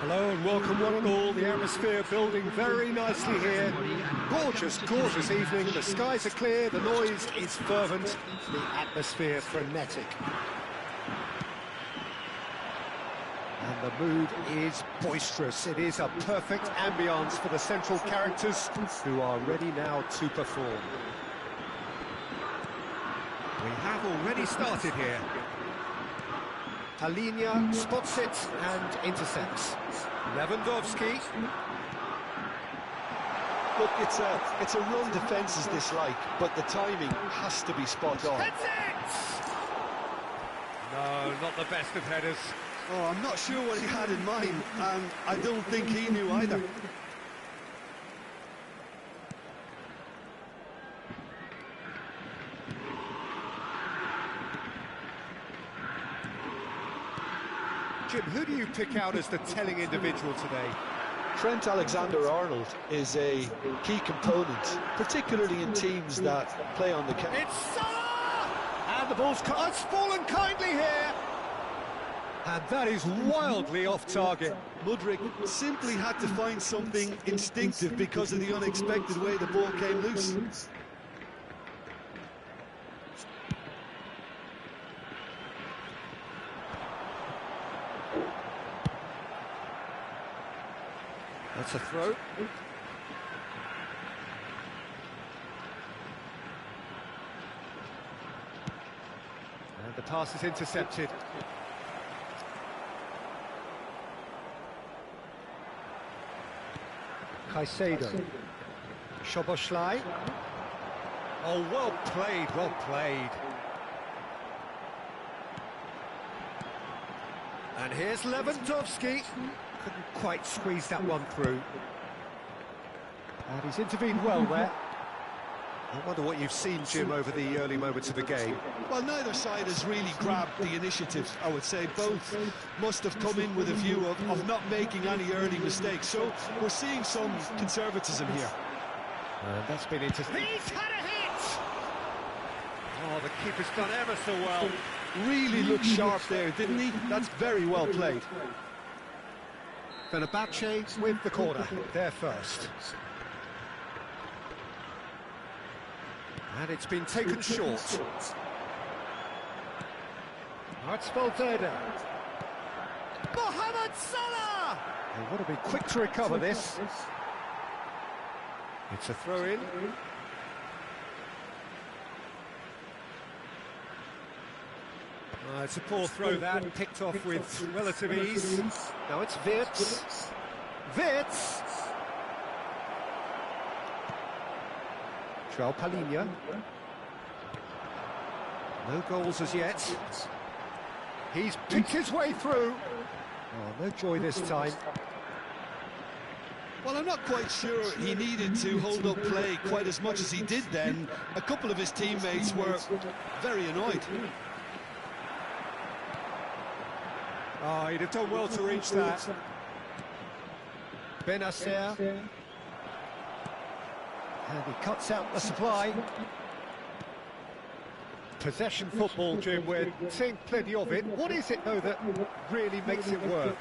Hello and welcome one and all. The atmosphere building very nicely here. Gorgeous, gorgeous evening. The skies are clear, the noise is fervent, the atmosphere frenetic. And the mood is boisterous. It is a perfect ambience for the central characters who are ready now to perform. We have already started here. Palinia spots it and intercepts. Lewandowski. Look, it's a run defence is dislike, but the timing has to be spot on. That's it! No, not the best of headers. Oh, I'm not sure what he had in mind, and I don't think he knew either. Jim, who do you pick out as the telling individual today? Trent Alexander-Arnold is a key component, particularly in teams that play on the counter. It's Salah! And the ball's it's fallen kindly here. And that is wildly off target. Mudryk simply had to find something instinctive because of the unexpected way the ball came loose. That's a throw. And the pass is intercepted. Caicedo. Szoboszlai. Oh, well played, well played. And here's Lewandowski. Couldn't quite squeeze that one through. And he's intervened well there. I wonder what you've seen, Jim, over the early moments of the game. Well, neither side has really grabbed the initiative, I would say. Both must have come in with a view of not making any early mistakes. So we're seeing some conservatism here. And that's been interesting. He's had a hit! Oh, the keeper's done ever so well. Really looked sharp there, didn't he? That's very well played. Fenerbahce with the corner, there first. And it's been taken short. That's Valverde. Mohamed Salah! They want to be quick to recover this. It's a throw-in. It's a poor throw that, picked off with relative ease. Now it's Wirtz. Wirtz! João Palhinha. No goals as yet. He's picked his way through. Oh, no joy this time. Well, I'm not quite sure he needed to hold up play quite as much as he did then. A couple of his teammates were very annoyed. Oh, he'd have done well to reach that. Benacer. And he cuts out the supply. Possession football, Jim, we're seeing plenty of it. What is it, though, that really makes it work?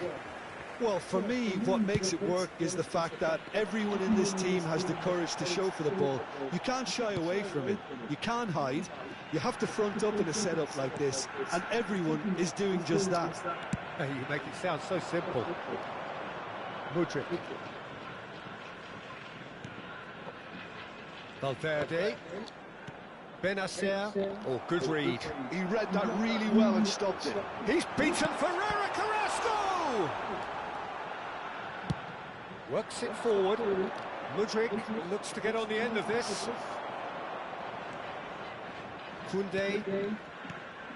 Well, for me, what makes it work is the fact that everyone in this team has the courage to show for the ball. You can't shy away from it. You can't hide. You have to front up in a setup like this, and everyone is doing just that. Hey, you make it sound so simple. Mudryk. Valverde. Benacer. Oh, good read. He read that really well and stopped it. He's beaten Ferreira Carrasco! Works it forward. Mudryk looks to get on the end of this. Koundé.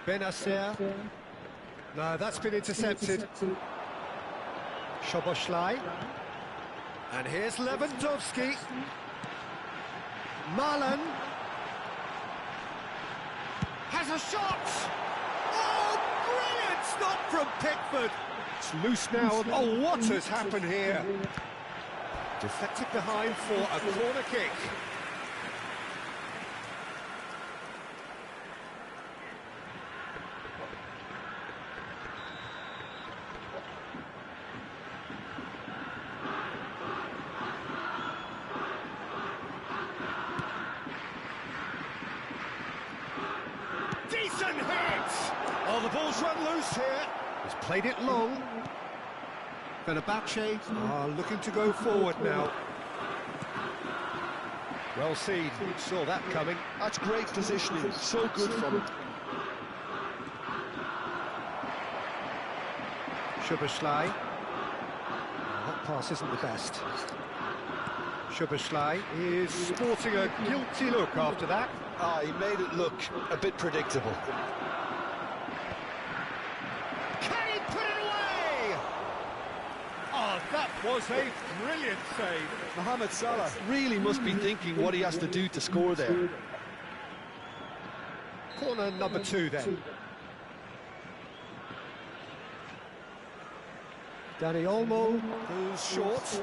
Benacer. No, that's been intercepted. Szoboszlai. And here's Lewandowski. Marlon. Has a shot! Oh, brilliant stop from Pickford! It's loose now. Oh, what has happened here? Deflected behind for a corner kick. Decent hit! Oh, the ball's run loose here. He's played it long. Fenerbahce are looking to go forward now. Well seen, saw that coming. That's great positioning, so good from him. Szoboszlai. That pass isn't the best. Szoboszlai is sporting a guilty look after that. He made it look a bit predictable. Can he put it away? Oh, that was a brilliant save. Mohamed Salah really must be thinking what he has to do to score there. Corner number 2 then. Dani Olmo goes short.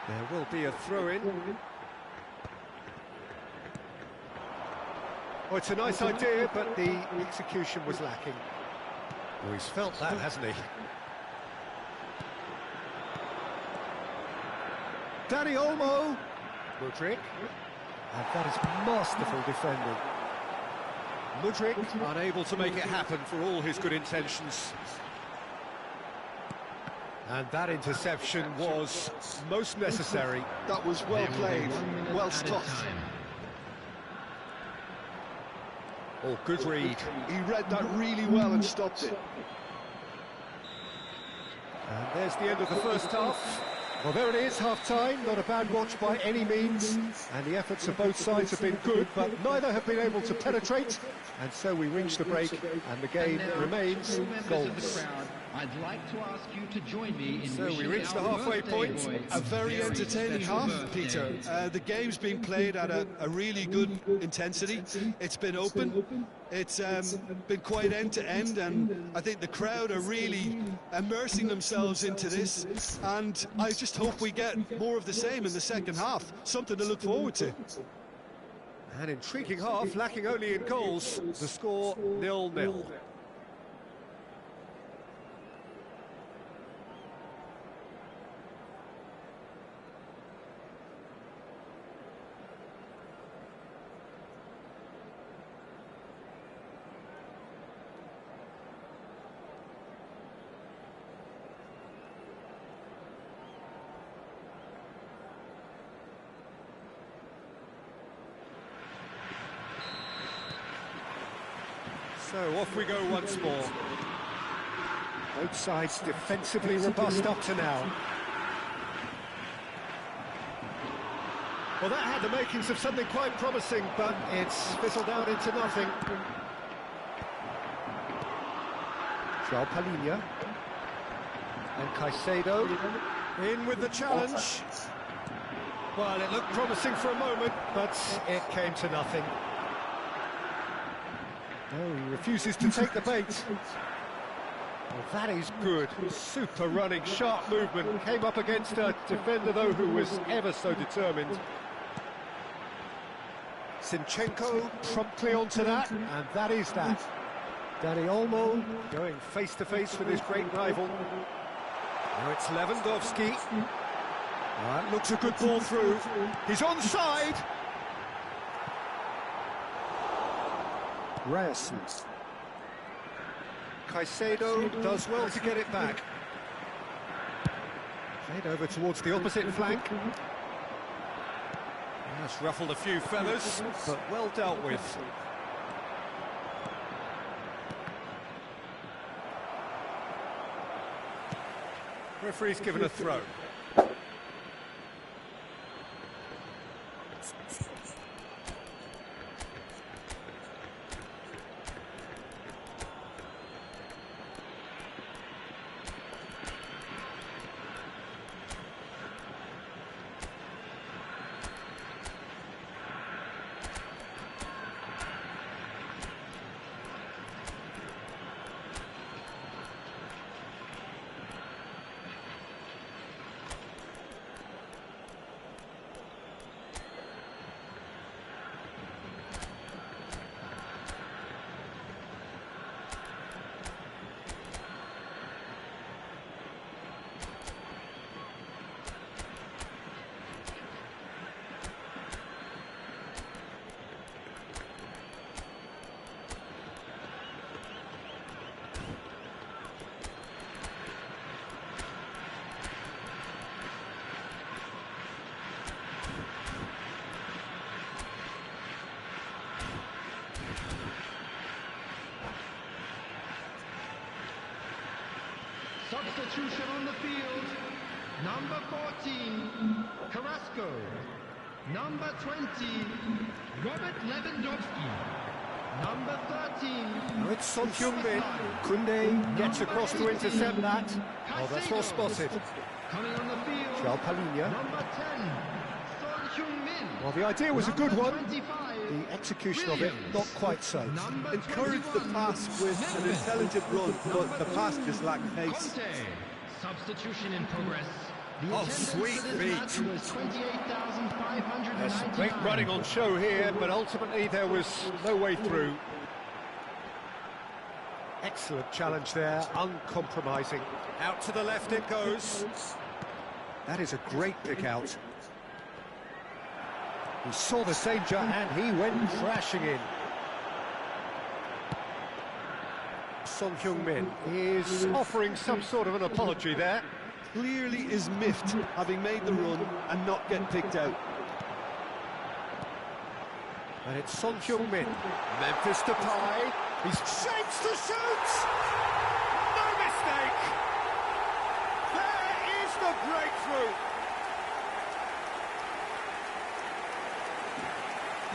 There will be a throw-in. Oh, it's a nice idea, but the execution was lacking. Oh, he's felt that, hasn't he? Dani Olmo. Mudryk. And that is masterful defending. Mudryk unable to make it happen for all his good intentions. And that interception was most necessary. That was well played, well stopped. Oh, good read. He read that really well and stopped it. And there's the end of the first half. Well, there it is, half-time. Not a bad watch by any means. And the efforts of both sides have been good, but neither have been able to penetrate. And so we reach the break, and the game remains goals. I'd like to ask you to join me in so we reach the halfway point. A very entertaining half, Peter. The game's been played at a really good intensity. It's been open. It's been quite end-to-end, and I think the crowd are really immersing themselves into this, and I just hope we get more of the same in the second half. Something to look forward to. An intriguing half, lacking only in goals. The score 0-0. So off we go once more. Both sides defensively robust up to now. Well, that had the makings of something quite promising, but it's fizzled out into nothing. João Palhinha. And Caicedo in with the challenge. Well, it looked promising for a moment, but it came to nothing. No, he refuses to take the bait. Well, that is good. Super running, sharp movement. Came up against a defender, though, who was ever so determined. Zinchenko promptly onto that, and that is that. Dani Olmo going face-to-face with his great rival. Now it's Lewandowski. That looks a good ball through. He's onside. Ryerson. Caicedo does well to get it back. Played over towards the opposite flank. That's ruffled a few feathers, but well dealt with. Referee's given a throw. Substitution on the field. Number 14, Carrasco. Number 20, Robert Lewandowski. Number 13. Now it's Son Heung-min. Koundé gets across to intercept that. Oh, that's well spotted. Coming on the field. João Palhinha. Number 10, Son Heung-min. Well, the idea was a good one. 25, The execution of it, not quite so. Encourage the pass with an intelligent run, but the pass just lacked pace. Conte. Substitution in progress. The Oh, attendance sweet for this beat. match was 28,599. There's some great running on show here, but ultimately there was no way through. Excellent challenge there, uncompromising. Out to the left it goes. That is a great pick out. He saw the danger and he went crashing in. Son Heung-min is offering some sort of an apology there. Clearly is miffed, having made the run and not get picked out. And it's Son Heung-min. Memphis Depay. He shapes to shoot! No mistake! the breakthrough!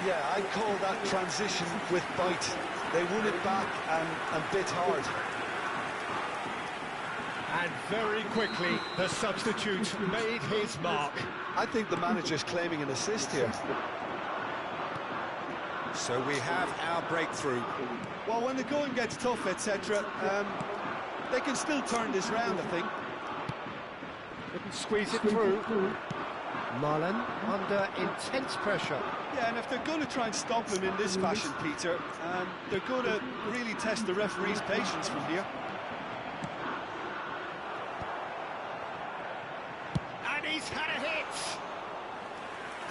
Yeah, I'd call that transition with bite. They won it back and bit hard. And very quickly, the substitute made his mark. I think the manager's claiming an assist here. So we have our breakthrough. Well, when the going gets tough, etc., they can still turn this round, I think. Couldn't squeeze it through. Marlon under intense pressure. Yeah, and if they're going to try and stop him in this fashion, Peter, they're going to really test the referee's patience from here. And he's had a hit.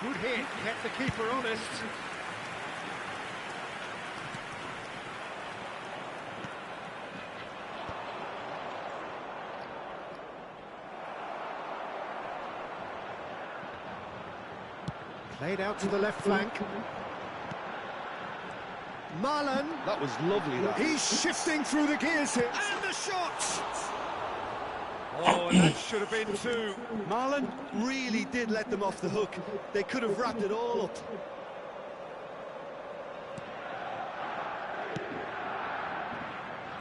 Good hit, kept the keeper honest. Played out to the left flank. Marlon. That was lovely, that. He's shifting through the gears here. And the shot! Oh, and that should have been two. Marlon really did let them off the hook. They could have wrapped it all up.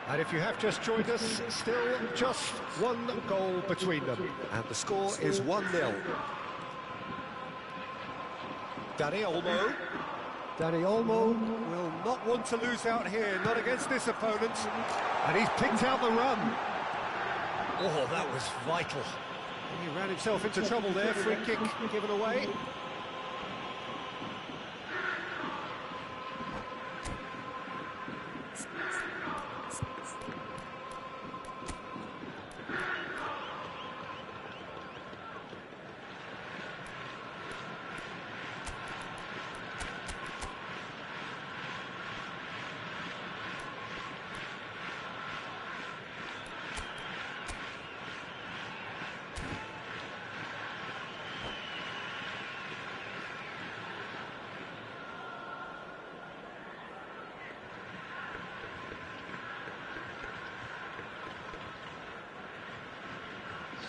And if you have just joined us, still just one goal between them. And the score is 1-0. Danny Olmo. Danny Olmo will not want to lose out here, not against this opponent. And he's picked out the run. Oh, that was vital. He ran himself into trouble there, free kick given away.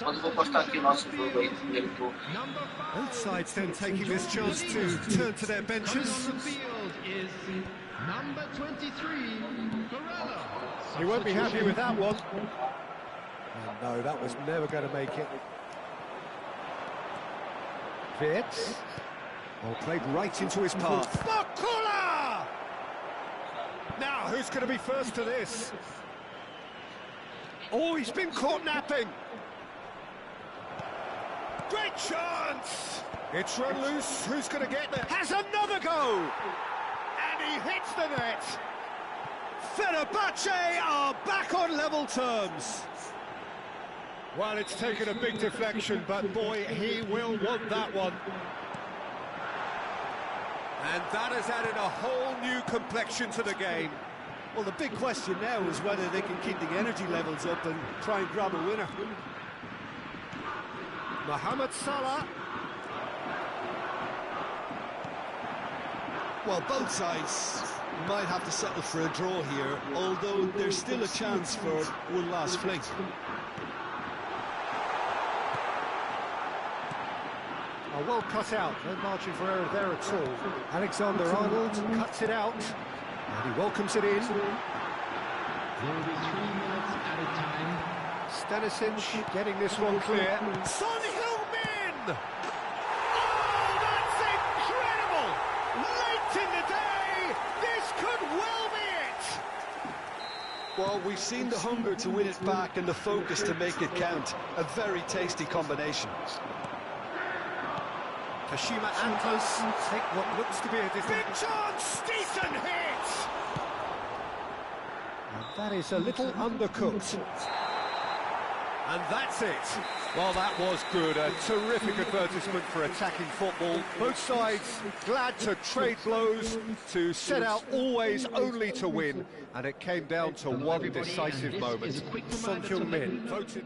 Mas vou postar aqui o nosso jogo aí, primeiro turno. Both sides then taking this chance to turn to their benches. Number 23, Barella. He won't be happy with that one. No, that was never going to make it. Vitz. Well, played right into his path. Bakula! Now, who's going to be first to this? Oh, he's been caught napping. Great chance! It's run loose. Who's going to get there? Has another go! And he hits the net. Fenerbahce are back on level terms. Well, it's taken a big deflection, but boy, he will want that one. And that has added a whole new complexion to the game. Well, the big question now is whether they can keep the energy levels up and try and grab a winner. Mohamed Salah. Well, both sides might have to settle for a draw here, although there's still a chance for one last fling. Oh, well cut out, no margin for error there at all. Alexander-Arnold cuts it out, and he welcomes it in. There will be 3 minutes at a time. Stanisic getting this one clear. Son Heung-min! Oh, that's incredible! Late in the day, this could well be it! Well, we've seen the hunger to win it back and the focus to make it count. A very tasty combination. Kashima Antlers take what looks to be a big chance! Decent hit! And that is a little undercooked. And that's it. Well, that was good. A terrific advertisement for attacking football. Both sides glad to trade blows, to set out always only to win. And it came down to one decisive moment. Son Heung-min voted...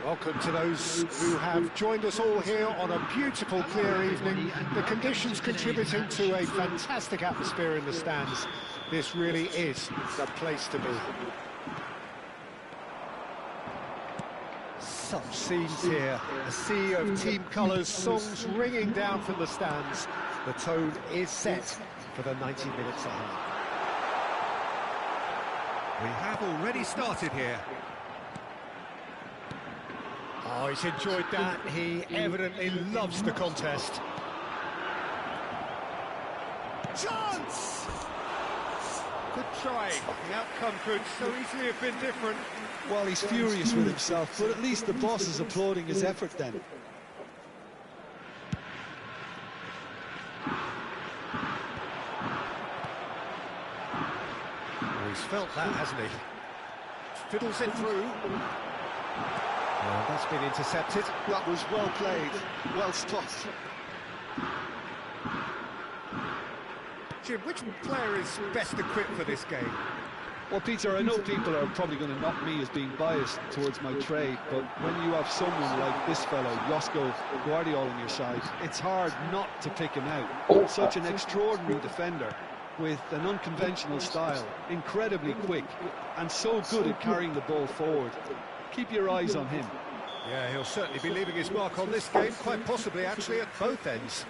Welcome to those who have joined us all here on a beautiful, clear evening. The conditions contributing to a fantastic atmosphere in the stands. This really is the place to be. Such scenes here. A sea of team colours, songs ringing down from the stands. The tone is set for the 90 minutes ahead. We have already started here. Oh, he's enjoyed that. He evidently loves the contest. Chance! Good try. The outcome could so easily have been different. Well, he's furious with himself, but at least the boss is applauding his effort then. Oh, he's felt that, hasn't he? Fiddles it through. Oh, that's been intercepted. That was well played, well stopped. Jim, which player is best equipped for this game? Well, Peter, I know people are probably going to knock me as being biased towards my trade, but when you have someone like this fellow, Josko Guardiola, on your side, it's hard not to pick him out. Such an extraordinary defender with an unconventional style, incredibly quick, and so good at carrying the ball forward. Keep your eyes on him. Yeah, he'll certainly be leaving his mark on this game, quite possibly actually at both ends.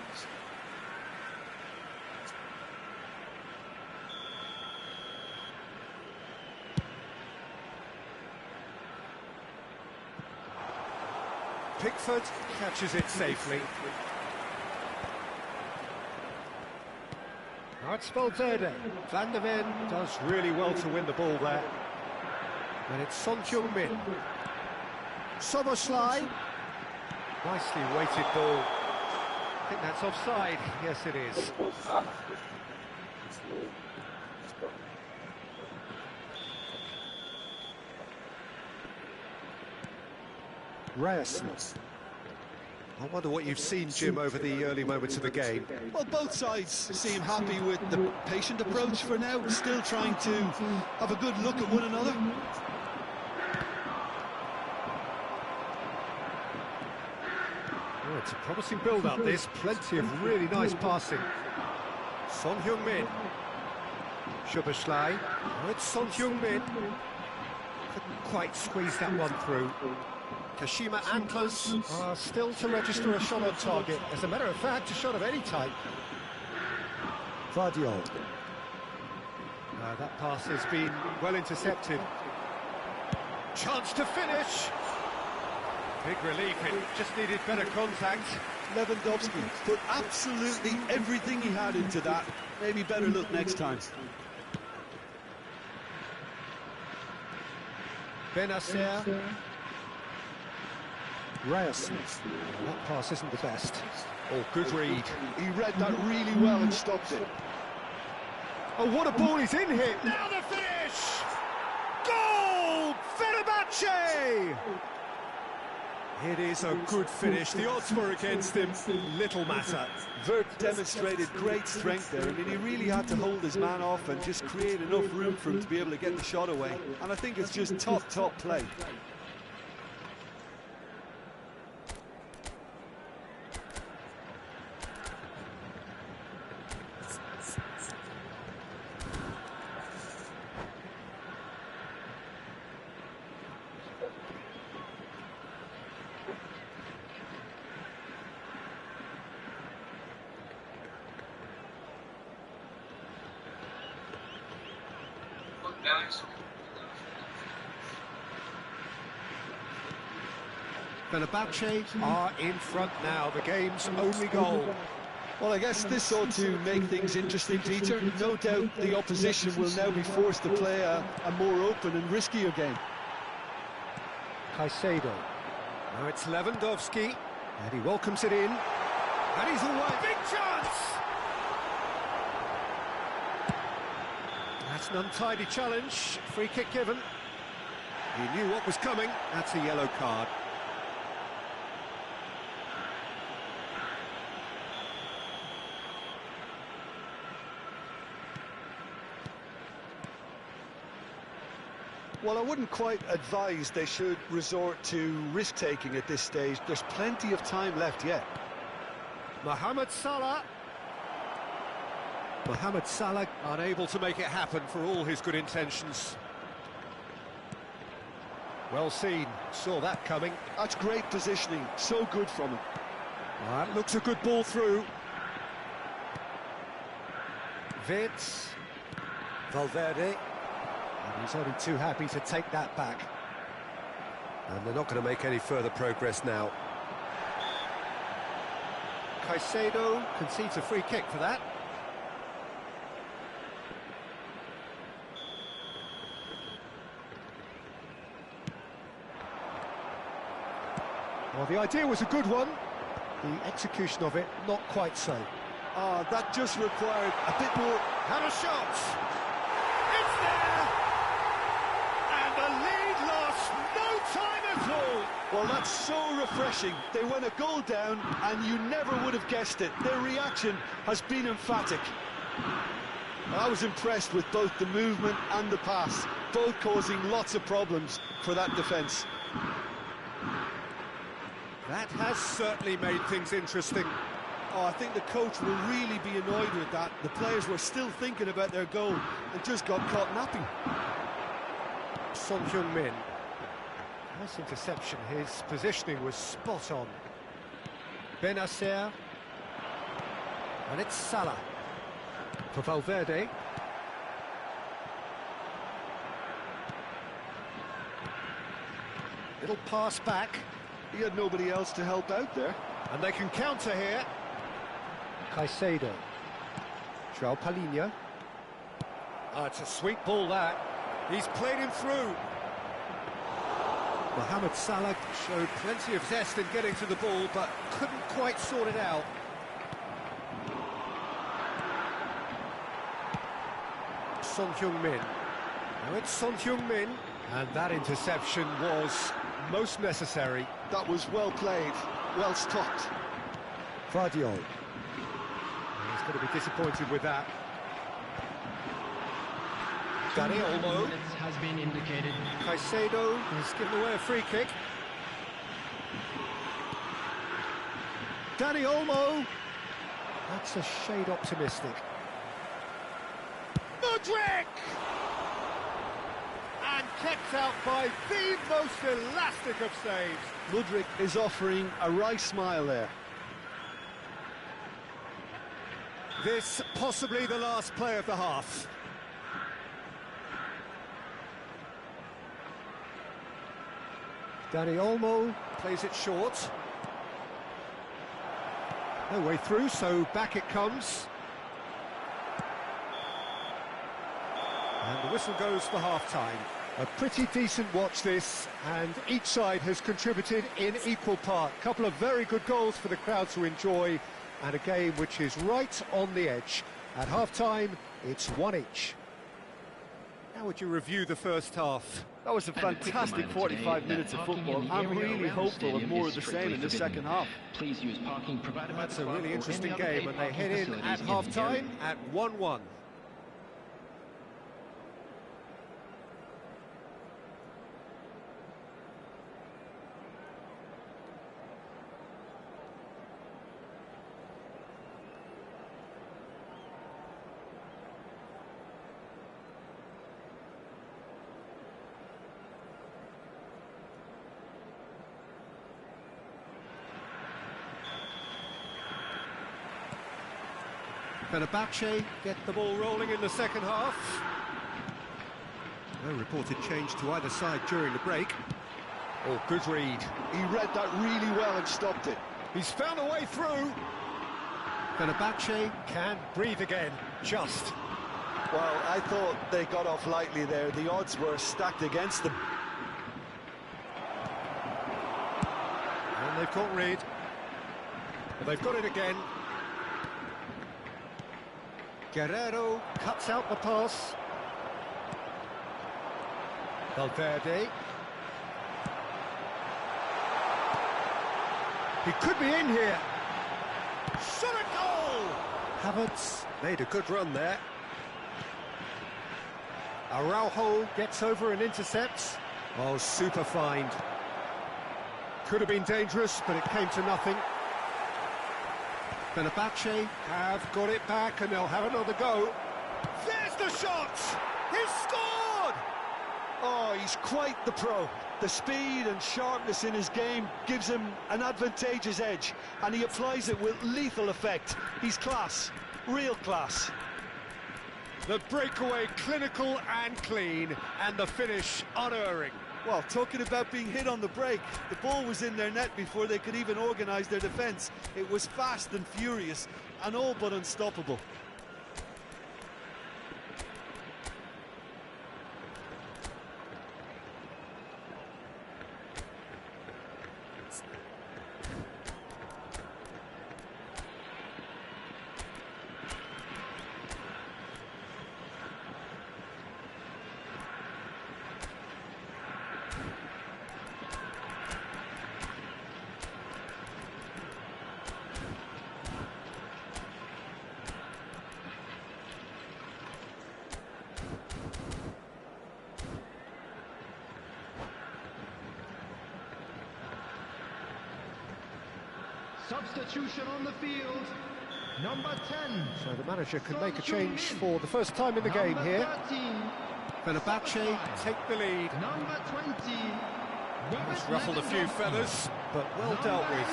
Pickford catches it safely. Now it's Valverde. Van der Ven does really well to win the ball there. And it's Son Heung-min. Soboslai. Nicely weighted ball. think that's offside. Yes, it is. Ryerson. I wonder what you've seen, Jim, over the early moments of the game. Well, both sides seem happy with the patient approach for now, still trying to have a good look at one another. Oh, it's a promising build-up, this. Plenty of really nice passing. Son Heung-min. Szoboszlai. Oh, it's Son Heung-min. Couldn't quite squeeze that one through. Kashima Antlers are still to register a shot on target. As a matter of fact, a shot of any type. Vardiol. That pass has been well intercepted. Chance to finish. Big relief, it just needed better contact. Lewandowski put absolutely everything he had into that. Maybe better look next time. Benacer. Ryerson. That pass isn't the best. Oh, good read. He read that really well and stopped it. Oh, what a ball he's in here. Now the finish! Goal! Fenerbahce! It is a good finish. The odds were against him. Little matter. Vert demonstrated great strength there. I mean, he really had to hold his man off and just create enough room for him to be able to get the shot away. And I think it's just top play. Fenerbahce are in front now, the game's only goal. Well, I guess this ought to make things interesting, Peter. No doubt the opposition will now be forced to play a more open and riskier game. Caicedo. Now it's Lewandowski, and he welcomes it in. And he's away. Big chance! That's an untidy challenge. Free kick given. He knew what was coming. That's a yellow card. Well, I wouldn't quite advise they should resort to risk-taking at this stage. There's plenty of time left yet. Mohamed Salah. Mohamed Salah unable to make it happen for all his good intentions. Well seen, saw that coming. That's great positioning, so good from him. That looks a good ball through. Vitz. Valverde. And he's only too happy to take that back. And they're not going to make any further progress now. Caicedo concedes a free kick for that. Well, the idea was a good one. The execution of it, not quite so. That just required a bit more. Had a shot! It's there! And the lead lost no time at all! Well, that's so refreshing. They went a goal down, and you never would have guessed it. Their reaction has been emphatic. I was impressed with both the movement and the pass, both causing lots of problems for that defence. That has certainly made things interesting. Oh, I think the coach will really be annoyed with that. The players were still thinking about their goal and just got caught napping. Son Heung-min. Nice interception. His positioning was spot on. Benacer. And it's Salah. For Valverde. Little pass back. He had nobody else to help out there. And they can counter here. Caicedo. João Palhinha. It's a sweet ball, that. He's played him through. Mohamed Salah showed plenty of zest in getting to the ball, but couldn't quite sort it out. Son Heung-min. Now it's Son Heung-min, and that interception was most necessary. That was well played, well stopped. Vardiol. He's going to be disappointed with that. Danny Olmo. Has been indicated. Caicedo has given away a free kick. Danny Olmo. That's a shade optimistic. Mudryk! And kept out by the most elastic of saves. Mudryk is offering a wry smile there. This possibly the last play of the half. Danny Olmo plays it short. No way through, so back it comes. And the whistle goes for half-time. A pretty decent watch this, and each side has contributed in equal part. Couple of very good goals for the crowd to enjoy, and a game which is right on the edge. At half-time, it's 1 each. How would you review the first half? That was a fantastic 45 minutes of football. I'm really hopeful of more of the same in the second half. Please use parking provided by the That's a club really or interesting any other game, paid and they parking head in facilities at in the half-time area. at 1-1. Fenerbahce get the ball rolling in the second half. No reported change to either side during the break. Oh, good read. He read that really well and stopped it. He's found a way through. Fenerbahce can breathe again, just. Well, I thought they got off lightly there. The odds were stacked against them. And they've caught Reed. But they've got it again. Guerrero cuts out the pass. Valverde. He could be in here. Shot a goal! Havertz made a good run there. Araujo gets over and intercepts. Oh, super find. Could have been dangerous, but it came to nothing. Fenerbahce have got it back, and they'll have another go. There's the shot! He's scored! Oh, he's quite the pro. The speed and sharpness in his game gives him an advantageous edge, and he applies it with lethal effect. He's class, real class. The breakaway clinical and clean, and the finish unerring. Well, talking about being hit on the break, the ball was in their net before they could even organise their defence. It was fast and furious, and all but unstoppable. Substitution on the field. Number 10. So the manager can make a change for the first time in the game here. 13. Fenerbahce take the lead. Number 20. It's ruffled a few feathers, but well dealt with.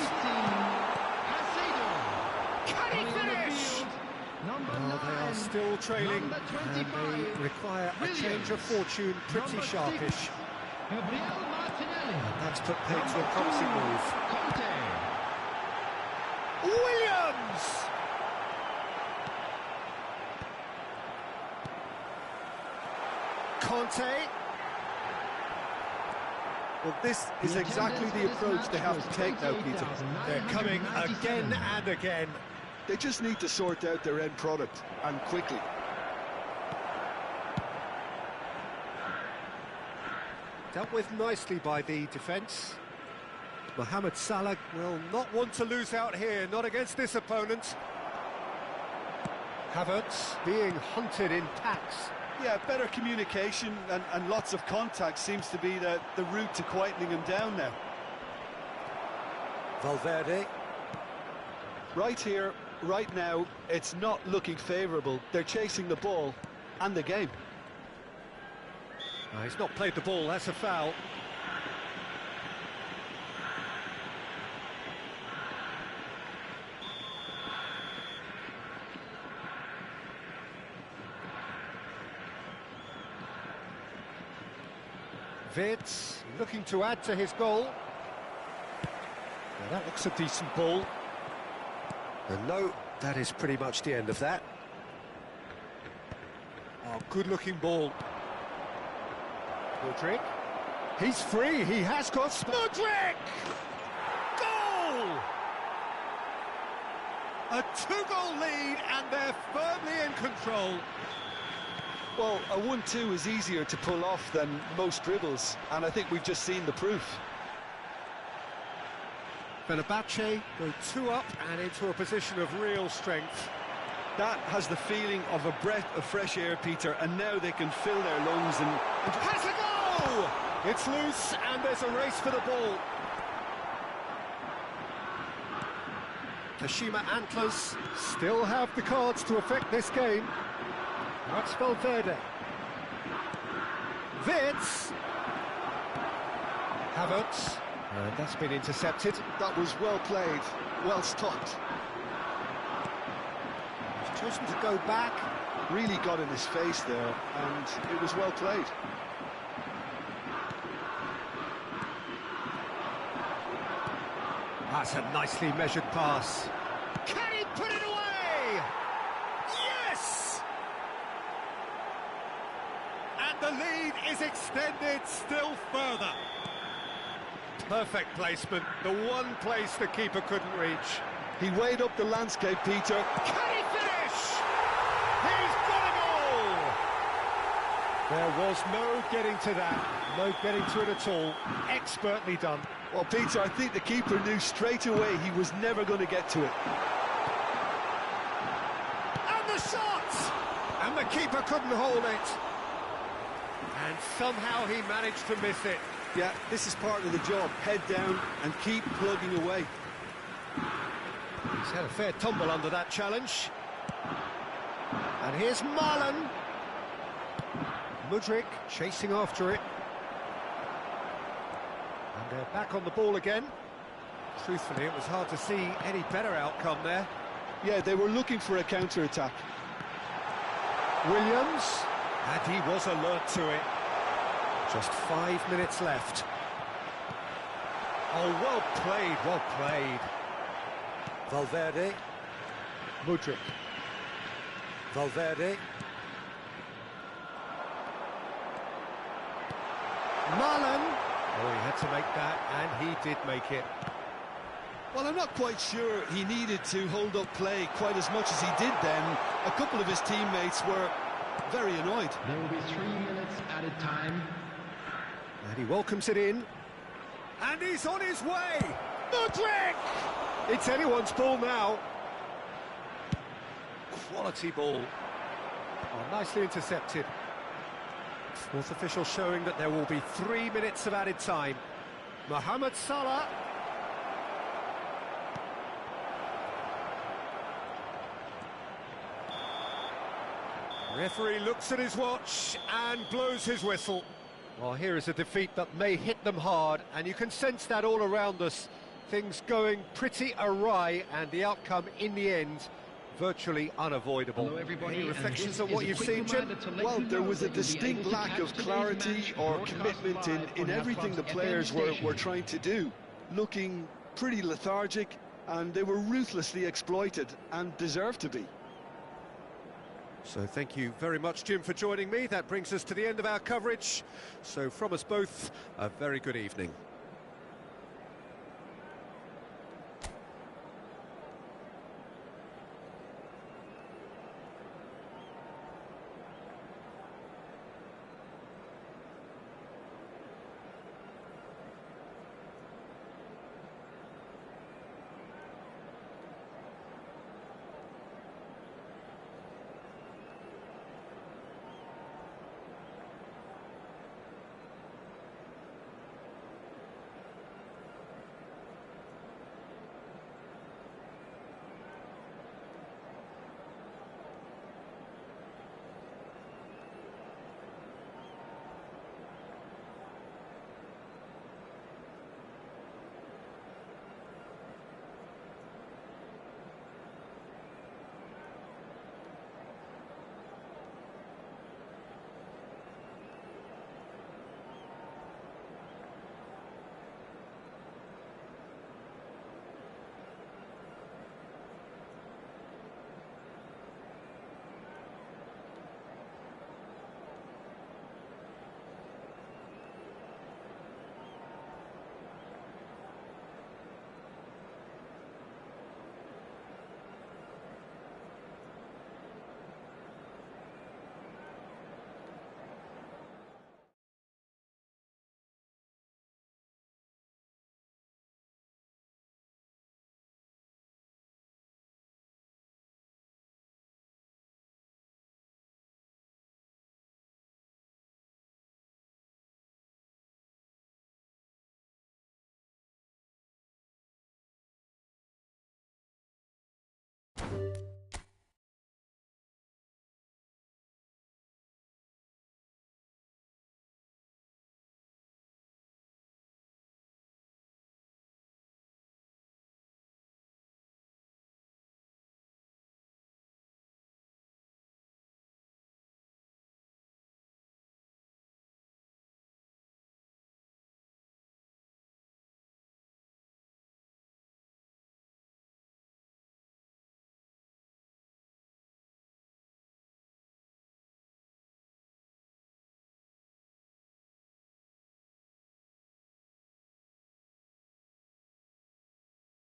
Can he finish? Oh, they are still trailing, and they require a change of fortune pretty sharpish. And that's put paid to a promising move. Williams! Conte. Well, this is exactly the approach they have to take now, Peter. They're coming again and again. They just need to sort out their end product, and quickly. Dealt with nicely by the defence. Mohamed Salah will not want to lose out here, not against this opponent. Havertz being hunted in packs. Yeah, better communication and lots of contact seems to be the route to quietening him down now. Valverde. Right here, right now, it's not looking favourable. They're chasing the ball and the game. He's not played the ball, that's a foul. Wirtz looking to add to his goal. Now that looks a decent ball. And no, that is pretty much the end of that. Oh, good-looking ball. Mudryk. He's free, he has got... Mudryk! Goal! A two-goal lead, and they're firmly in control. Well, a 1-2 is easier to pull off than most dribbles, and I think we've just seen the proof. Fenerbahce go 2 up and into a position of real strength. That has the feeling of a breath of fresh air, Peter, and now they can fill their lungs and... Has a goal! It's loose and there's a race for the ball. Kashima Antlers still have the cards to affect this game. That's Valverde. Wirtz. Havertz. And that's been intercepted. That was well played, well stopped. He's chosen to go back. Really got in his face there, and it was well played. That's a nicely measured pass. Can he put it away? Yes! And the lead is extended still further. Perfect placement, the one place the keeper couldn't reach. He weighed up the landscape, Peter. Can he finish? He's got a goal! There was no getting to that, no getting to it at all. Expertly done. Well, Peter, I think the keeper knew straight away he was never going to get to it. And the shot! And the keeper couldn't hold it. And somehow he managed to miss it. Yeah, this is part of the job. Head down and keep plugging away. He's had a fair tumble under that challenge. And here's Marlon. Mudryk chasing after it. And they're back on the ball again. Truthfully, it was hard to see any better outcome there. Yeah, they were looking for a counter-attack. Williams, and he was alert to it. Just 5 minutes left. Oh, well played, well played. Valverde. Mudryk. Valverde. Marlon. Oh, he had to make that, and he did make it. Well, I'm not quite sure he needed to hold up play quite as much as he did then. A couple of his teammates were very annoyed. There will be 3 minutes added time. And he welcomes it in. And he's on his way! Mudryk! It's anyone's ball now. Quality ball. Oh, nicely intercepted. Fourth official showing that there will be 3 minutes of added time. Mohamed Salah. Referee looks at his watch and blows his whistle. Well, here is a defeat that may hit them hard, and you can sense that all around us. Things going pretty awry, and the outcome in the end virtually unavoidable. Hello, everybody. Any reflections on what you've seen, Jim? Well, there was a distinct lack of clarity or commitment in everything the players were trying to do. Looking pretty lethargic, and they were ruthlessly exploited, and deserved to be. So thank you very much, Jim, for joining me. That brings us to the end of our coverage. So from us both, a very good evening.